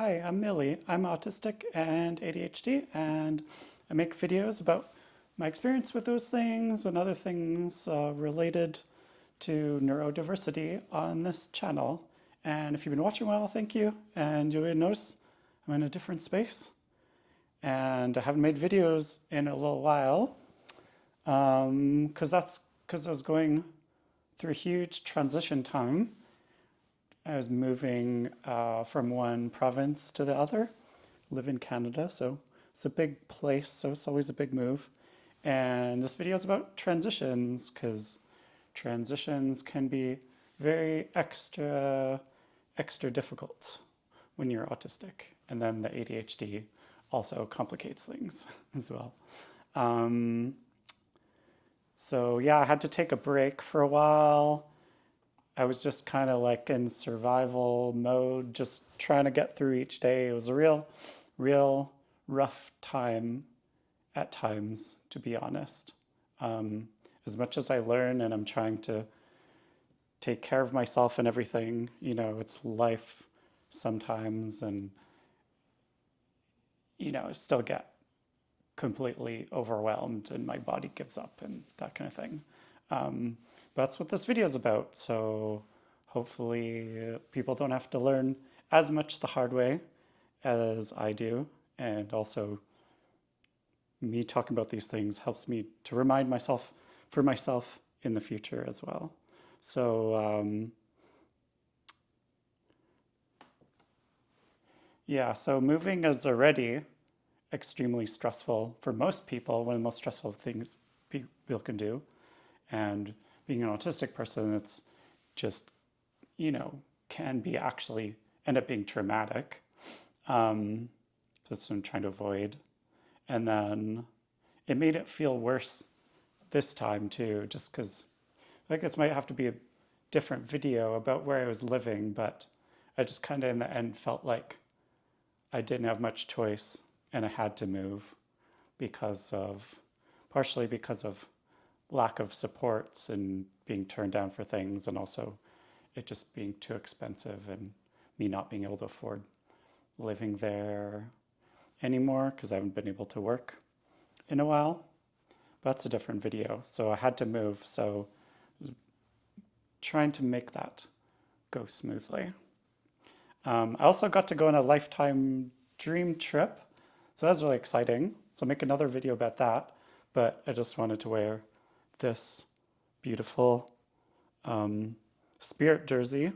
Hi, I'm Millie. I'm autistic and ADHD, and I make videos about my experience with those things and other things related to neurodiversity on this channel. And if you've been watching a while, thank you. And you'll notice I'm in a different space, and I haven't made videos in a little while because I was going through a huge transition time. I was moving from one province to the other, live in Canada, so it's a big place, so it's always a big move. And this video is about transitions because transitions can be very extra difficult when you're autistic. And then the ADHD also complicates things as well. So yeah, I had to take a break for a while. I was just kind of like in survival mode, just trying to get through each day. It was a real rough time at times, to be honest. As much as I learn and I'm trying to take care of myself and everything, it's life sometimes, and, I still get completely overwhelmed and my body gives up and that kind of thing. But that's what this video is about. So hopefully people don't have to learn as much the hard way as I do. And also me talking about these things helps me to remind myself for myself in the future as well. So yeah, so moving is already extremely stressful for most people, one of the most stressful things people can do. And being an autistic person, it's just, can be actually end up being traumatic. So that's what I'm trying to avoid. And then it made it feel worse this time too, just because I think this might have to be a different video about where I was living, but I just kind of in the end felt like I didn't have much choice and I had to move partially because of lack of supports and being turned down for things, and also it just being too expensive and me not being able to afford living there anymore because I haven't been able to work in a while. But that's a different video. So I had to move. So trying to make that go smoothly. I also got to go on a lifetime dream trip. So that was really exciting. So I'll make another video about that. But I just wanted to wear this beautiful spirit jersey,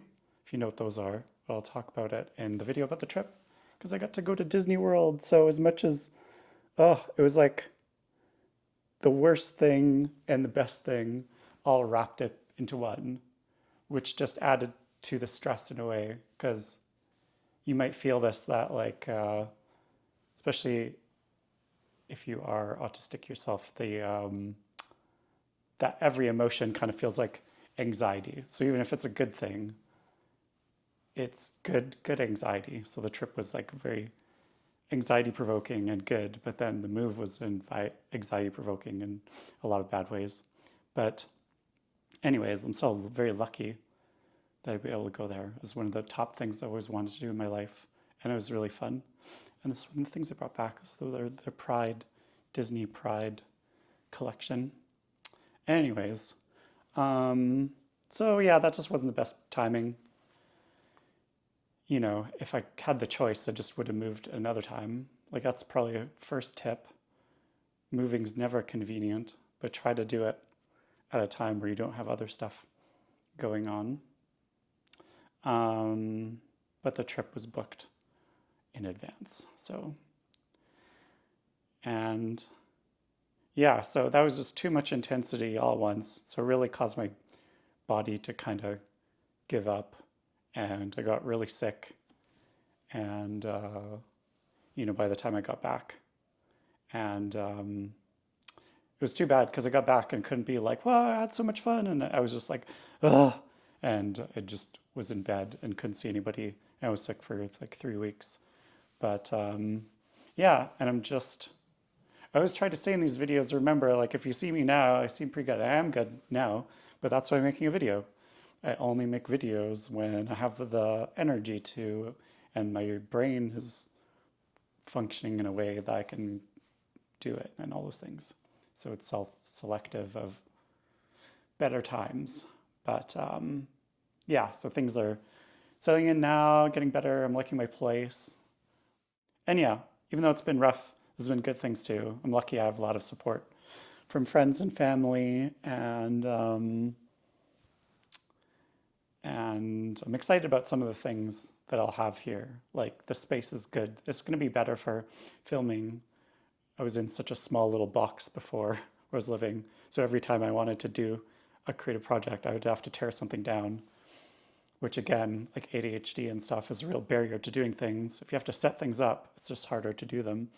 if you know what those are. But I'll talk about it in the video about the trip because I got to go to Disney World. So as much as, it was like the worst thing and the best thing all wrapped it into one, which just added to the stress in a way, because you might feel that like, especially if you are autistic yourself, that every emotion kind of feels like anxiety. So even if it's a good thing, it's good anxiety. So the trip was like very anxiety provoking and good, but then the move was anxiety provoking in a lot of bad ways. But anyways, I'm so very lucky that I'd be able to go there. It was one of the top things I always wanted to do in my life, and it was really fun. And this is one of the things I brought back. So their Pride, Disney Pride collection. Anyways, so yeah, that just wasn't the best timing. If I had the choice, I just would have moved another time. Like that's probably a first tip. Moving's never convenient, but try to do it at a time where you don't have other stuff going on. But the trip was booked in advance. And yeah, so that was just too much intensity all at once. So it really caused my body to kind of give up, and I got really sick. And, by the time I got back, and it was too bad because I got back and couldn't be like, well, I had so much fun. And I was just like, ugh. And I just was in bed and couldn't see anybody. I was sick for like 3 weeks. But yeah, and I always try to say in these videos, remember, like if you see me now, I seem pretty good. I am good now, but that's why I'm making a video. I only make videos when I have the energy to and my brain is functioning in a way that I can do it and all those things. So it's self-selective of better times. But yeah, so things are settling in now, getting better. I'm liking my place. And yeah, even though it's been rough, there's been good things too. I'm lucky I have a lot of support from friends and family, and I'm excited about some of the things that I'll have here. Like the space is good. It's going to be better for filming. I was in such a small little box before where I was living. So every time I wanted to do a creative project, I would have to tear something down, which again, like ADHD and stuff, is a real barrier to doing things. If you have to set things up, it's just harder to do them.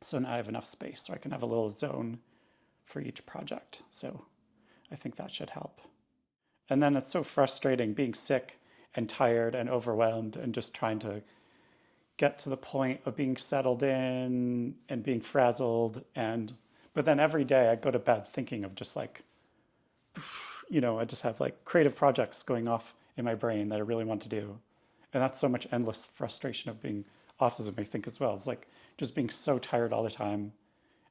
So now I have enough space so I can have a little zone for each project. So I think that should help. And then it's so frustrating being sick and tired and overwhelmed and just trying to get to the point of being settled in and being frazzled. But then every day I go to bed thinking of just like, I just have like creative projects going off in my brain that I really want to do. And that's so much endless frustration of being autism, I think, as well. It's like just being so tired all the time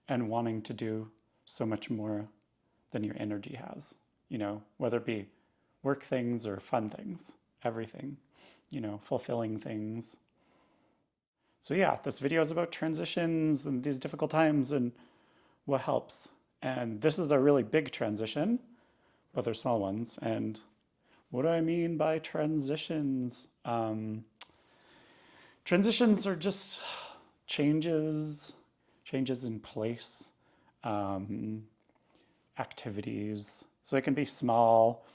and wanting to do so much more than your energy has, whether it be work things or fun things, everything, fulfilling things. So yeah, this video is about transitions and these difficult times and what helps. And this is a really big transition, but they're small ones. And what do I mean by transitions? Transitions are just changes in place, activities. So it can be small.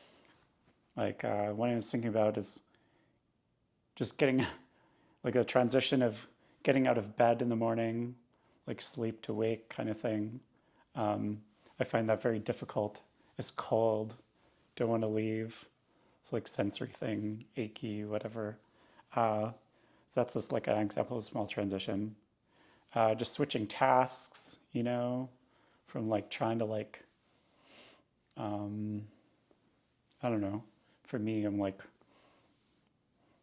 Like what I was thinking about is just getting like a transition of getting out of bed in the morning, like sleep to wake kind of thing. I find that very difficult. It's cold, don't want to leave. It's like sensory thing, achy, whatever. So that's just like an example of a small transition. Just switching tasks, from like trying to like, I don't know. For me, I'm like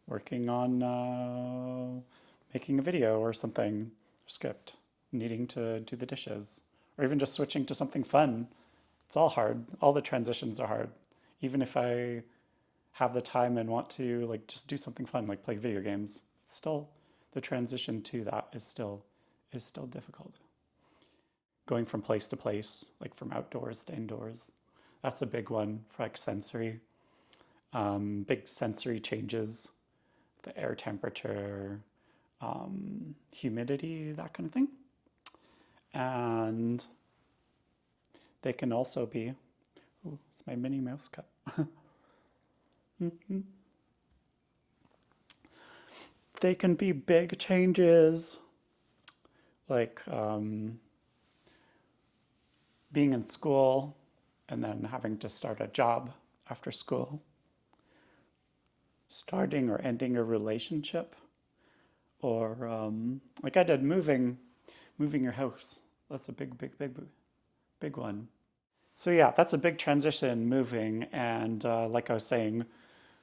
working on making a video or something, script, needing to do the dishes, or even just switching to something fun. It's all hard. All the transitions are hard. Even if I have the time and want to like just do something fun, like play video games, it's still the transition to that is still difficult. Going from place to place, like from outdoors to indoors, that's a big one for like sensory. Big sensory changes, the air temperature, humidity, that kind of thing. And they can also be, oh, it's my Minnie Mouse cup. They can be big changes, like being in school and then having to start a job after school, starting or ending a relationship, or like I did, moving your house. That's a big one. So yeah, that's a big transition, moving. And like I was saying,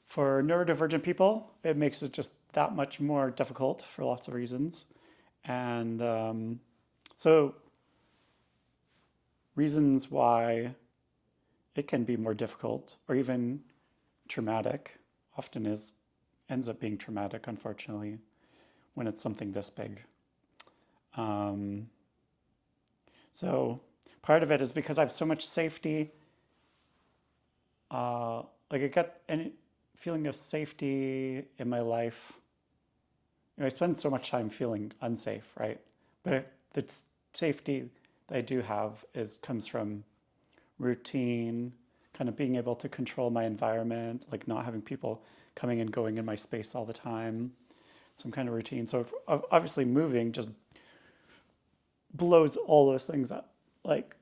for neurodivergent people, it makes it just that much more difficult for lots of reasons. And so reasons why it can be more difficult or even traumatic often ends up being traumatic, unfortunately, when it's something this big. So part of it is because I have so much safety. Like I got any feeling of safety in my life. I spend so much time feeling unsafe, right? But the safety that I do have comes from routine, kind of being able to control my environment, like not having people coming and going in my space all the time, some kind of routine. So obviously moving just blows all those things up, like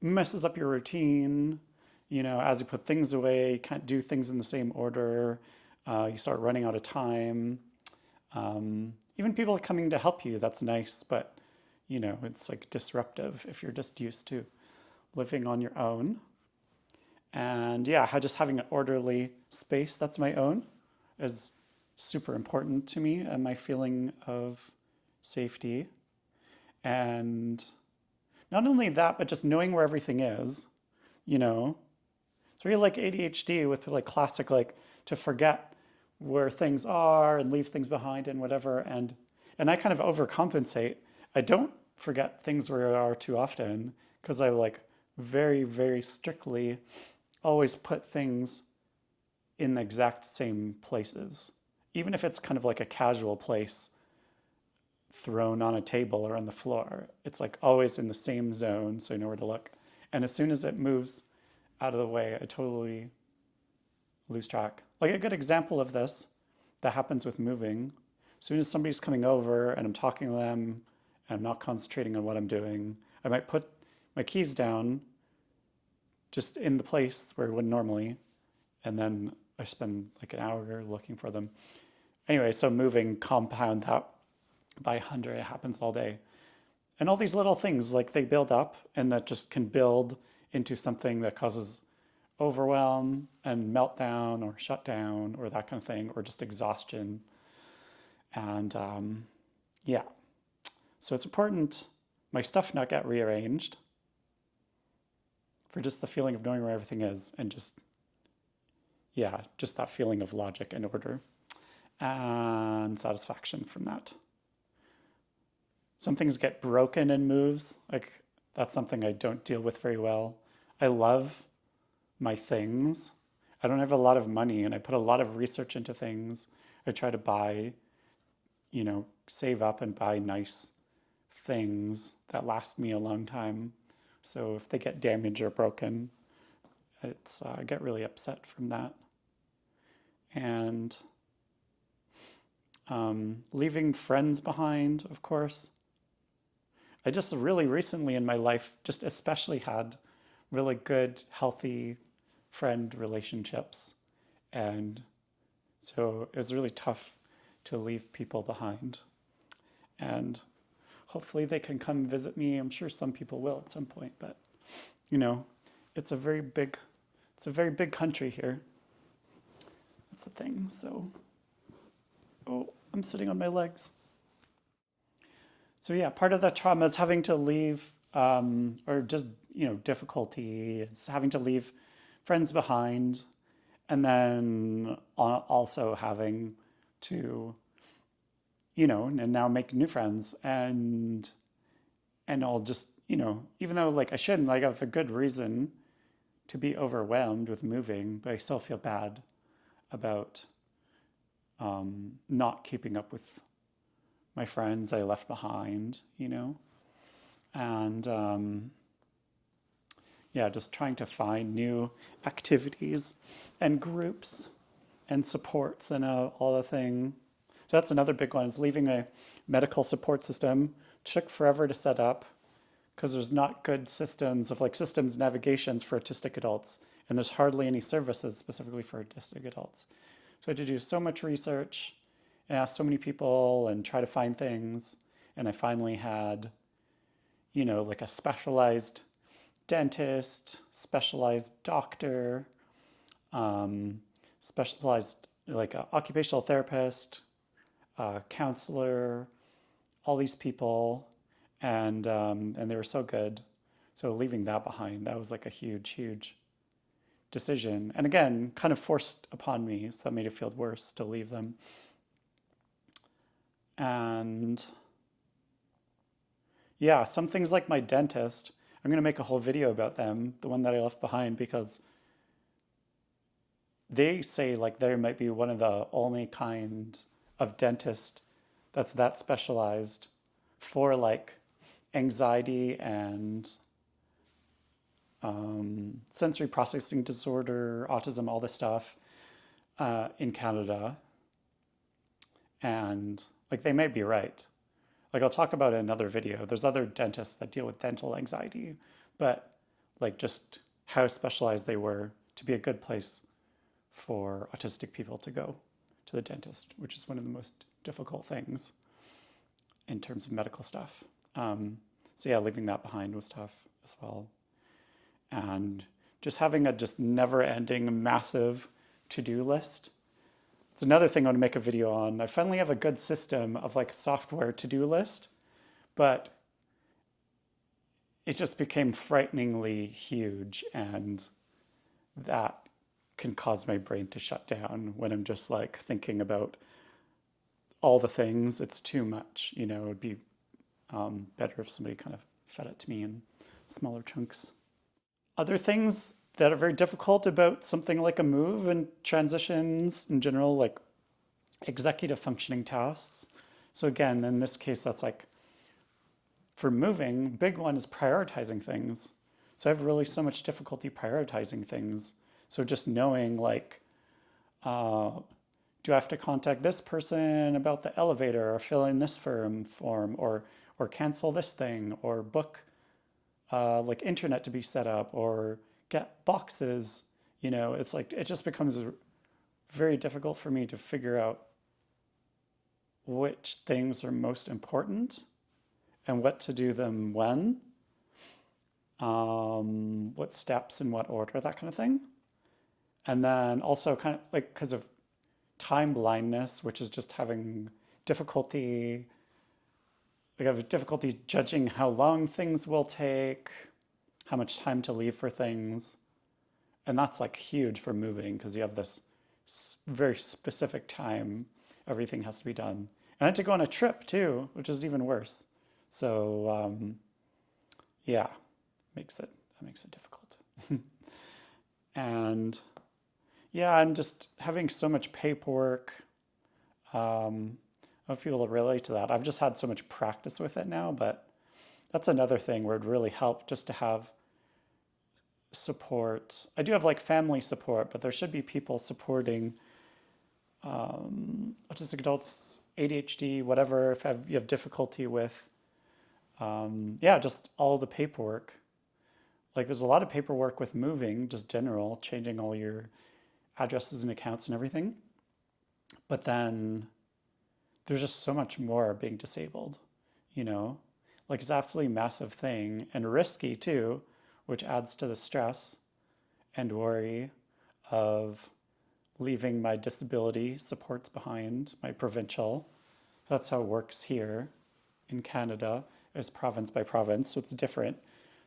messes up your routine, as you put things away, you can't do things in the same order, you start running out of time. Even people coming to help you, that's nice, but it's like disruptive if you're just used to living on your own. And yeah, just having an orderly space that's my own is super important to me and my feeling of safety. And not only that, but just knowing where everything is, you know. It's really like ADHD with like classic, like to forget where things are and leave things behind and whatever. And I kind of overcompensate. I don't forget things where they are too often because I like very, very strictly always put things in the exact same places. Even if it's kind of like a casual place thrown on a table or on the floor, it's like always in the same zone so you know where to look. And as soon as it moves out of the way, I totally lose track. Like a good example of this that happens with moving, as soon as somebody's coming over and I'm talking to them and I'm not concentrating on what I'm doing, I might put my keys down just in the place where I would normally, and then I spend like an hour looking for them. Anyway, so moving, compound that by 100, it happens all day. And all these little things, like they build up and that just can build into something that causes overwhelm and meltdown or shutdown or that kind of thing, or just exhaustion. And yeah, so it's important my stuff not get rearranged for just the feeling of knowing where everything is and just, yeah, just that feeling of logic and order and satisfaction from that. Some things get broken in moves. Like that's something I don't deal with very well. I love my things. I don't have a lot of money and I put a lot of research into things. I try to buy, save up and buy nice things that last me a long time. So if they get damaged or broken, I get really upset from that. And leaving friends behind, of course. I just really recently in my life just especially had really good, healthy friend relationships. And so it was really tough to leave people behind. And hopefully they can come visit me. I'm sure some people will at some point, but it's a very big country here. That's the thing. So, I'm sitting on my legs. So yeah, part of the trauma is having to leave, or just difficulty is having to leave friends behind, and then also having to, and now make new friends, and I'll just, even though like I shouldn't, like I have a good reason to be overwhelmed with moving, but I still feel bad about not keeping up with my friends I left behind, and yeah, just trying to find new activities and groups and supports and all the thing. So that's another big one, is leaving a medical support system. Took forever to set up because there's not good systems of like systems navigations for autistic adults, and there's hardly any services specifically for autistic adults. So I had to do so much research and ask so many people and try to find things. And I finally had, like a specialized dentist, specialized doctor, specialized like an occupational therapist, counselor, all these people, and they were so good. So leaving that behind, that was like a huge, huge decision. And again, kind of forced upon me, so that made it feel worse to leave them. And yeah, some things like my dentist, I'm going to make a whole video about them, the one that I left behind, because they say like they might be one of the only kind of dentist that's that specialized for like anxiety and sensory processing disorder, autism, all this stuff in Canada. And like they may be right. Like I'll talk about it in another video. There's other dentists that deal with dental anxiety, but like just how specialized they were to be a good place for autistic people to go to the dentist, which is one of the most difficult things in terms of medical stuff. So yeah, leaving that behind was tough as well. And just having a just never-ending massive to-do list. It's another thing I want to make a video on. I finally have a good system of like a software to-do list, but it just became frighteningly huge, and that can cause my brain to shut down when I'm just like thinking about all the things. It's too much, you know. It would be better if somebody kind of fed it to me in smaller chunks. Other things that are very difficult about something like a move and transitions in general, like executive functioning tasks. So again, in this case, that's like for moving, big one is prioritizing things. So I have really so much difficulty prioritizing things. So just knowing like, uh, do I have to contact this person about the elevator or fill in this form or cancel this thing or book like internet to be set up or get boxes, you know, it's like it just becomes very difficult for me to figure out which things are most important and what to do them when, what steps in what order, that kind of thing. And then also kind of like because of time blindness, which is just having difficulty, like I have difficulty judging how long things will take, how much time to leave for things. And that's like huge for moving because you have this very specific time everything has to be done. And I had to go on a trip too, which is even worse. So yeah, that makes it difficult. And yeah, and just having so much paperwork. I hope people relate to that. I've just had so much practice with it now, but that's another thing where it really helped just to have support. I do have like family support, but there should be people supporting autistic adults, ADHD, whatever, if you have difficulty with, yeah, just all the paperwork. Like there's a lot of paperwork with moving, just general, changing all your addresses and accounts and everything. But then there's just so much more being disabled, you know? Like it's absolutely massive thing and risky too, which adds to the stress and worry of leaving my disability supports behind, my provincial. That's how it works here in Canada, as province by province, so it's different.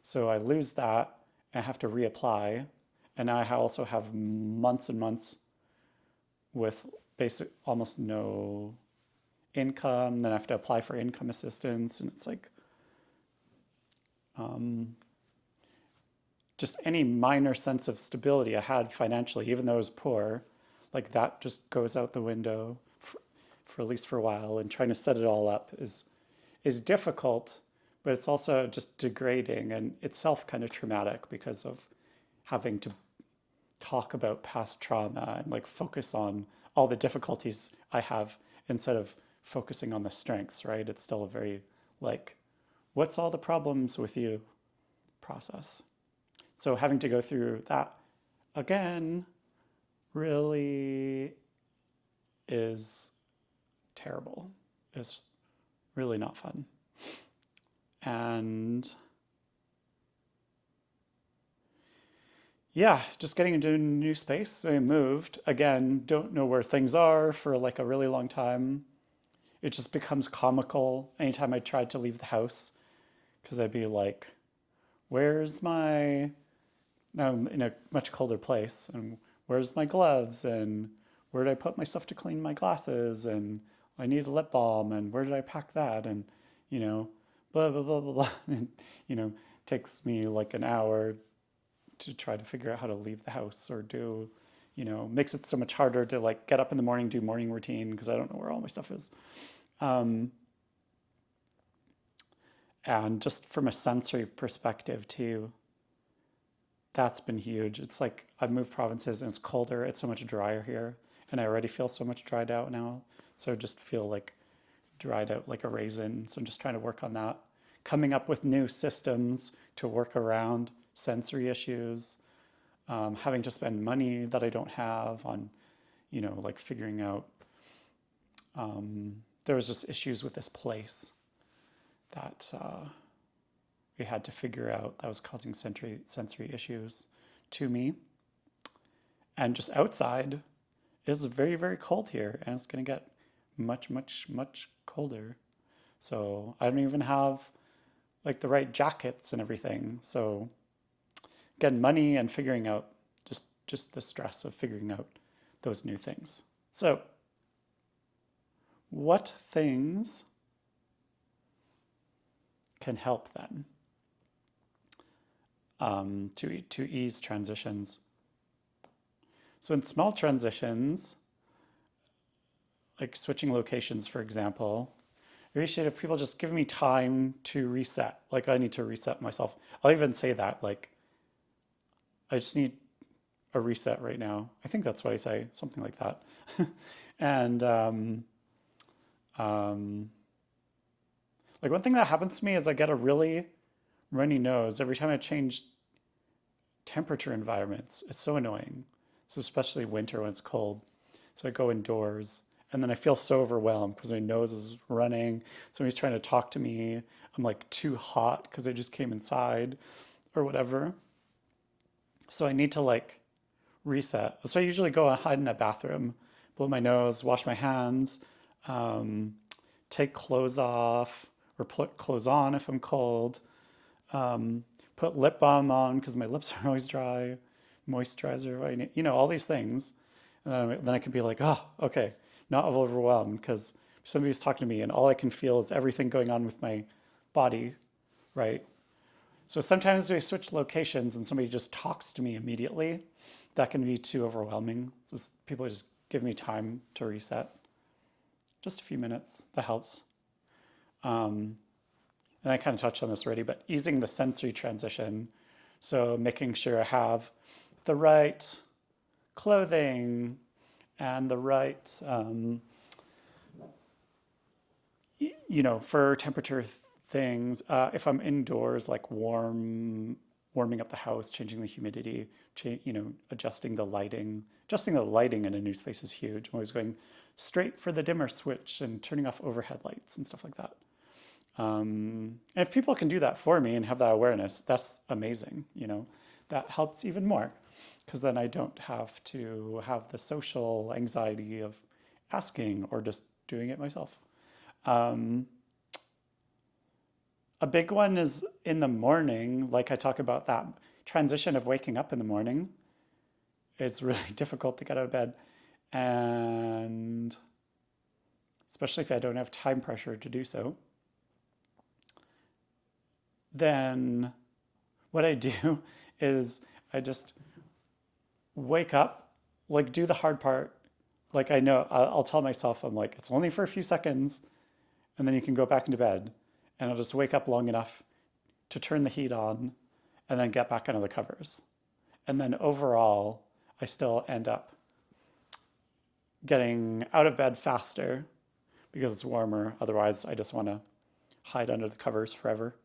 So I lose that, and I have to reapply, and now I also have months and months with basic almost no income. Then I have to apply for income assistance, and it's like just any minor sense of stability I had financially, even though I was poor, like that just goes out the window for at least for a while. And trying to set it all up is difficult, but it's also just degrading and itself kind of traumatic because of having to talk about past trauma and like focus on all the difficulties I have instead of focusing on the strengths, right? It's still a very like, what's all the problems with you process. So having to go through that again really is terrible. It's really not fun. And yeah, just getting into a new space. So I moved again, don't know where things are for like a really long time. It just becomes comical anytime I tried to leave the house because I'd be like, where's my, now I'm in a much colder place, and where's my gloves, and where did I put my stuff to clean my glasses, and I need a lip balm, and where did I pack that, and you know, blah blah blah blah blah, and you know, takes me like an hour to try to figure out how to leave the house or do, you know, makes it so much harder to like get up in the morning, do morning routine because I don't know where all my stuff is. And just from a sensory perspective too, that's been huge. It's like I've moved provinces and it's colder, it's so much drier here, and I already feel so much dried out now. So I just feel like dried out like a raisin. So I'm just trying to work on that. Coming up with new systems to work around sensory issues, having to spend money that I don't have on, you know, like figuring out, there was just issues with this place that we had to figure out that was causing sensory issues to me. And just outside it's very, very cold here, and it's going to get much, much, much colder. So I don't even have like the right jackets and everything. So again, money and figuring out just the stress of figuring out those new things. So what things can help then to ease transitions? So in small transitions, like switching locations, for example, I appreciate if people just give me time to reset. Like I need to reset myself. I'll even say that, like, I just need a reset right now. I think that's what I say, something like that. And um, like one thing that happens to me is I get a really runny nose every time I change temperature environments. It's so annoying. So especially winter when it's cold. So I go indoors and then I feel so overwhelmed because my nose is running. Somebody's trying to talk to me. I'm like too hot because I just came inside or whatever. So I need to like reset. So I usually go and hide in a bathroom, blow my nose, wash my hands, um, take clothes off or put clothes on if I'm cold, put lip balm on because my lips are always dry, moisturizer if I need, all these things. And then I can be like, oh, okay, not overwhelmed because somebody's talking to me and all I can feel is everything going on with my body, right? So sometimes we switch locations and somebody just talks to me immediately. That can be too overwhelming. So people just give me time to reset. Just a few minutes, that helps. And I kind of touched on this already, but easing the sensory transition. So making sure I have the right clothing and the right, for temperature things. If I'm indoors, like warming up the house, changing the humidity, adjusting the lighting. Adjusting the lighting in a new space is huge. I'm always going straight for the dimmer switch and turning off overhead lights and stuff like that. And if people can do that for me and have that awareness, that's amazing. That helps even more because then I don't have to have the social anxiety of asking or just doing it myself. Um, a big one is in the morning, like I talk about that transition of waking up in the morning. It's really difficult to get out of bed. And especially if I don't have time pressure to do so, then what I do is I just wake up, like do the hard part. Like I know I'll tell myself, I'm like, it's only for a few seconds and then you can go back into bed. And I'll just wake up long enough to turn the heat on and then get back under the covers. And then overall, I still end up getting out of bed faster because it's warmer. Otherwise, I just want to hide under the covers forever.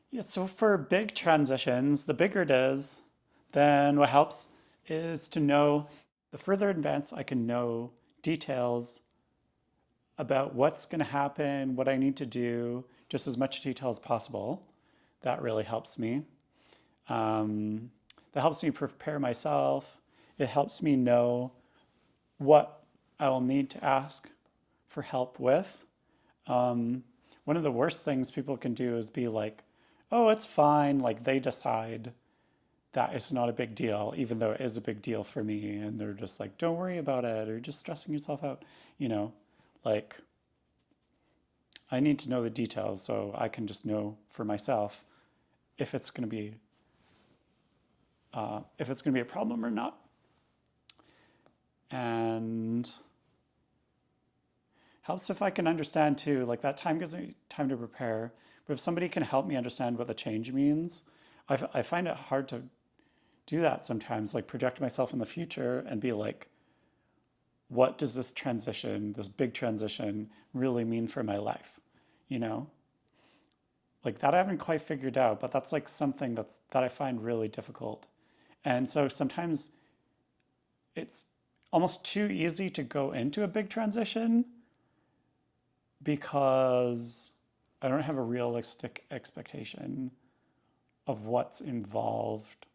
Yeah, so for big transitions, the bigger it is, then what helps is to know the further in advance I can know details about what's going to happen, what I need to do, just as much detail as possible. That really helps me. Um, that helps me prepare myself. It helps me know what I will need to ask for help with. Um, One of the worst things people can do is be like, oh, it's fine. Like they decide that it's not a big deal, even though it is a big deal for me. And they're just like, don't worry about it, or you're just stressing yourself out. You know, like I need to know the details so I can just know for myself if it's going to be a problem or not. And helps if I can understand too, like that time gives me time to prepare. But if somebody can help me understand what the change means, I find it hard to do that sometimes, like project myself in the future and be like, what does this transition, this big transition, really mean for my life? You know? Like that I haven't quite figured out, but that's like something that I find really difficult. And so sometimes it's almost too easy to go into a big transition because I don't have a realistic expectation of what's involved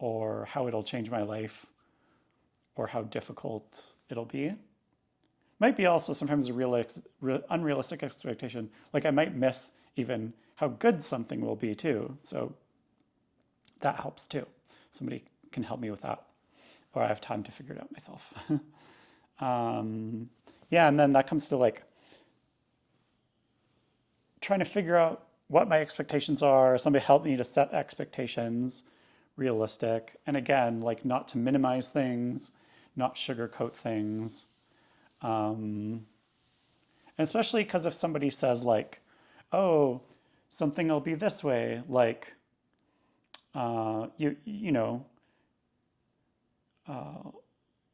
or how it'll change my life or how difficult it'll be. Might be also sometimes a unrealistic expectation. Like I might miss even how good something will be too. So that helps too. Somebody can help me with that, or I have time to figure it out myself. Yeah, and then that comes to like trying to figure out what my expectations are. Somebody help me to set expectations, realistic. And again, like not to minimize things, not sugarcoat things. And especially because if somebody says like, oh, something will be this way, like, you know,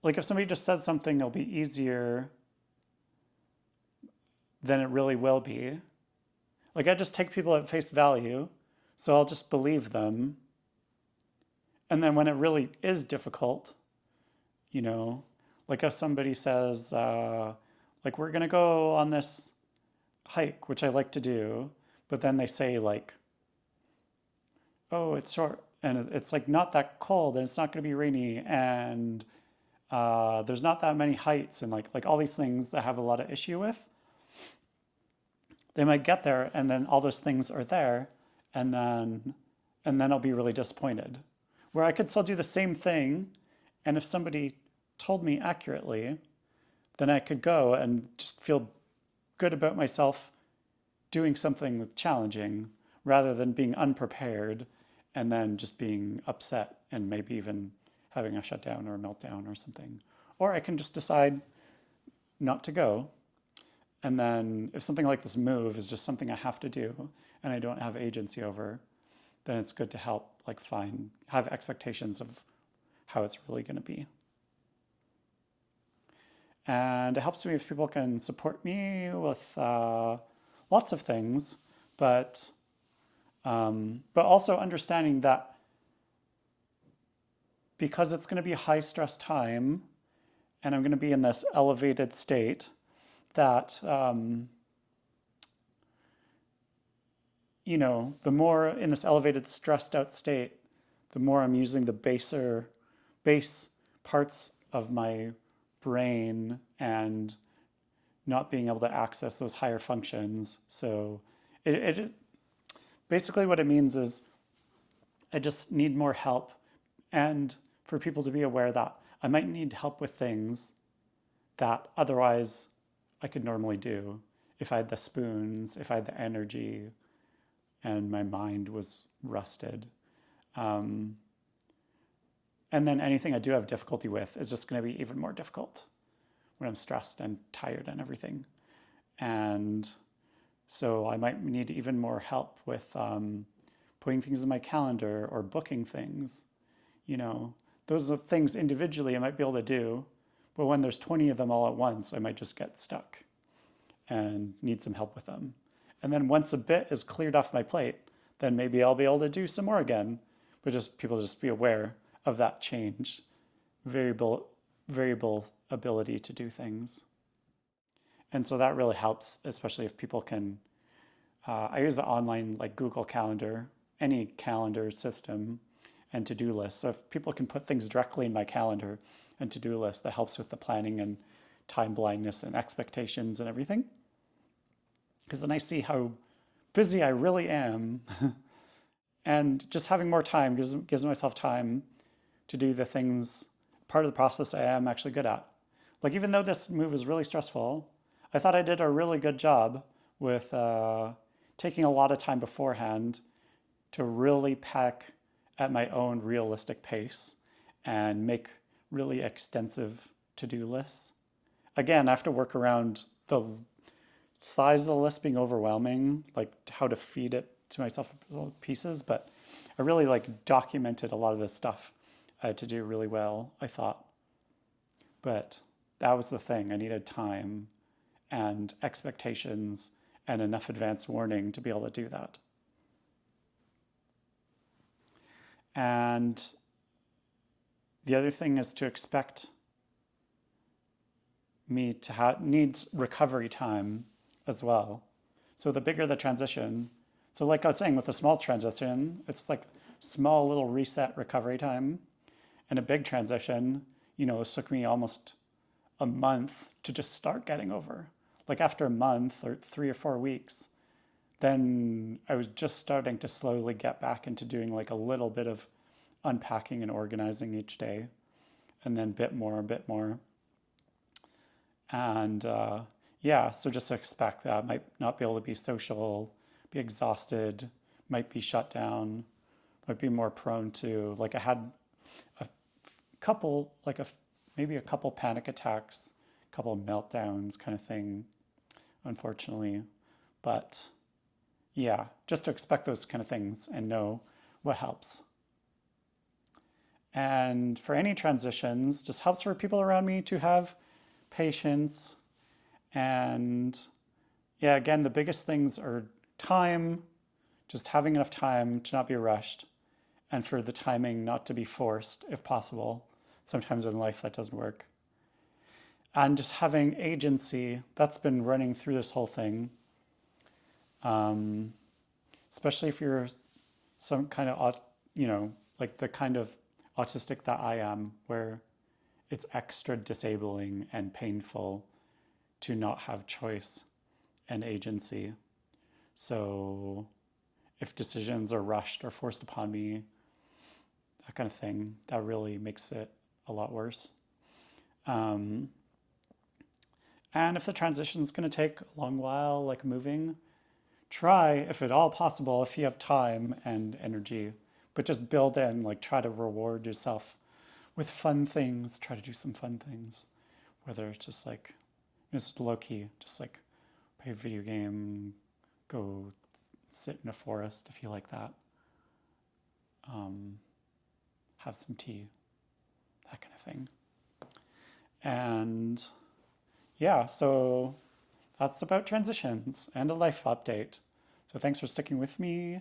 like if somebody just says something, it'll be easier than it really will be. Like I just take people at face value, so I'll just believe them. And then when it really is difficult, you know, like if somebody says, like we're gonna go on this hike, which I like to do, but then they say like, oh, it's short and it's like not that cold and it's not gonna be rainy and there's not that many heights and like all these things that I have a lot of issue with. They might get there and then all those things are there and then I'll be really disappointed. Where I could still do the same thing, and if somebody told me accurately, then I could go and just feel good about myself doing something challenging rather than being unprepared and then just being upset and maybe even having a shutdown or a meltdown or something. Or I can just decide not to go. And then if something like this move is just something I have to do and I don't have agency over, then it's good to help like have expectations of how it's really going to be. And it helps me if people can support me with lots of things, but also understanding that because it's going to be a high stress time and I'm going to be in this elevated state, that you know, the more in this elevated, stressed out state, the more I'm using the base parts of my brain and not being able to access those higher functions. So it basically what it means is I just need more help, and for people to be aware that I might need help with things that otherwise I could normally do if I had the spoons, if I had the energy, and my mind was rusted. And then anything I do have difficulty with is just going to be even more difficult when I'm stressed and tired and everything. And so I might need even more help with putting things in my calendar or booking things. You know, those are things individually I might be able to do, but when there's 20 of them all at once, I might just get stuck and need some help with them. And then once a bit is cleared off my plate, then maybe I'll be able to do some more again. But just people just be aware of that change, variable ability to do things. And so that really helps, especially if people can, I use the online like Google Calendar, any calendar system, and to-do lists. So if people can put things directly in my calendar and to-do list, that helps with the planning and time blindness and expectations and everything. Because then I see how busy I really am. And just having more time gives myself time to do the things, part of the process I am actually good at. Like even though this move is really stressful, I thought I did a really good job with taking a lot of time beforehand to really pack at my own realistic pace and make really extensive to-do lists. Again, I have to work around the size of the list being overwhelming, like how to feed it to myself in little pieces, but I really like documented a lot of the stuff I had to do really well, I thought. But that was the thing. I needed time and expectations and enough advance warning to be able to do that. And the other thing is to expect me to need recovery time as well. So the bigger the transition, so like I was saying with the small transition, it's like small little reset recovery time. And a big transition, it took me almost a month to just start getting over. Like after a month or 3 or 4 weeks, then I was just starting to slowly get back into doing like a little bit of unpacking and organizing each day, and then bit more, a bit more. And yeah, so just expect that. Might not be able to be social, be exhausted, might be shut down, might be more prone to, like I had a couple, maybe a couple panic attacks, a couple meltdowns kind of thing, unfortunately. But yeah, just to expect those kind of things and know what helps. And for any transitions, just helps for people around me to have patience. And yeah, again, the biggest things are time, just having enough time to not be rushed, and for the timing not to be forced if possible. Sometimes in life that doesn't work. And just having agency, that's been running through this whole thing. Especially if you're some kind of, like the kind of autistic that I am, where it's extra disabling and painful to not have choice and agency. So if decisions are rushed or forced upon me, that kind of thing, that really makes it a lot worse. And if the transition is going to take a long while, like moving, try, if at all possible, if you have time and energy, but just build in, like try to reward yourself with fun things, try to do some fun things, whether it's just like, it's low key, just like play a video game, go sit in a forest if you like that, have some tea, that kind of thing. And yeah, so that's about transitions and a life update. So thanks for sticking with me.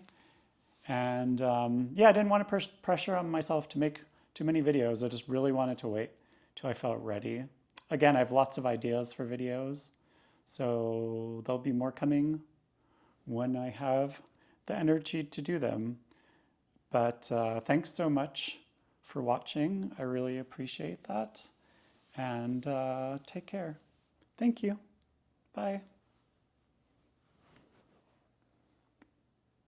And yeah, I didn't want to pressure on myself to make too many videos. I just really wanted to wait till I felt ready. Again, I have lots of ideas for videos, so there'll be more coming when I have the energy to do them. But thanks so much for watching. I really appreciate that. And take care. Thank you. Bye.